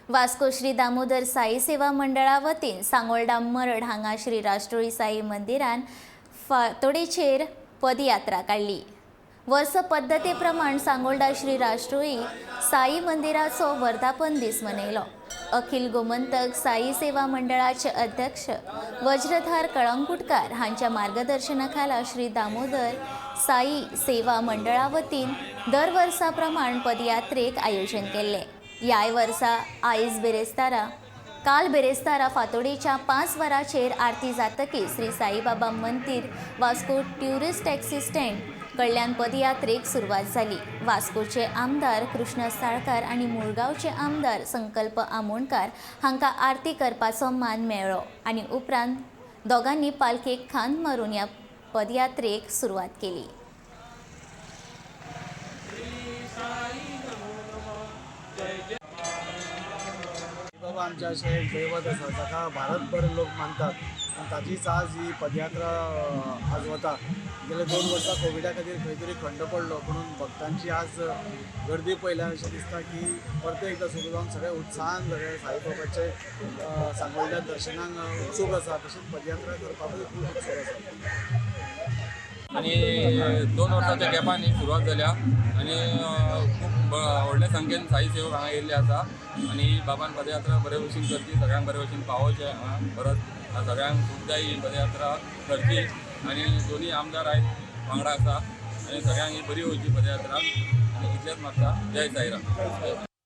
वास्को श्री दामोदर साई सेवा मंडळा वतीन सांगोळडा मरड हांगा श्री राष्ट्रोळी साई मंदिरान फातोडेचेर पदयात्रा काढली। वर्ष पद्धती प्रमाण सांगोळडा श्री राष्ट्रोळी साई मंदिराचो वर्धापन दीस मनयलो। अखिल गोमंतक साई सेवा मंडळाचे अध्यक्ष वज्रधार कळंगुटकार हांच्या मार्गदर्शनाखाला श्री दामोदर साई सेवा मंडळा वतीन दर वर्सा प्रमाण पदयात्रेक आयोजन केले। ह्या वर्सा आयज बेरेस्तारा काल बेरेस्तारा फातोडेच्या 5 वरांचेर आरती जातकीर श्री साईबाबा मंदिर वास्को ट्युरिस्ट टॅक्सी स्टँड कडल्यान पदयात्रेक सुरवात जाली। वास्कोचे आमदार कृष्ण साळकार आनी मुळगांवचे आमदार संकल्प आमोणकार हांकां आरती करपाचो मान मेळ्ळो आनी उपरांत दोगांनी पालखेक खांद मारून ह्या पदयात्रेक सुरवात केली। बाबा आमचे अशें एक दैवत आसा जाका भारतभर लोक मानतात आनी ताचीच आज ही पदयात्रा आज वता। गेले 2 वर्सां कोविडा खातीर खंय तरी खंड पडलो, म्हणून भक्तांची आज गर्दी पळयल्यार अशें दिसता की परत एकदां सुरू जावन सगळे उत्साहान सगळे साईबाबाचे सांगोळड्या दर्शनाक उत्सूक आसा, तशेंच पदयात्रा करपाकूय खूब उत्सूक आसा। आणि 2 वर्साच्या गॅपान ही सुरवात जाल्या आणि खूप व्हडल्या संख्येन साई सेवक हांगा येयल्ले आसा आणि बाबान पदयात्रा बरे भशेन करची, सगळ्यांक बरे भशेन पावोवचें हांगा परत सगळ्यांक सुखदायी ही पदयात्रा करची आणि दोन्ही आमदार आयज वांगडा आसा आणि सगळ्यांक ही बरी वयची पदयात्रा आणि इतलेंच मागता। जय साईराम।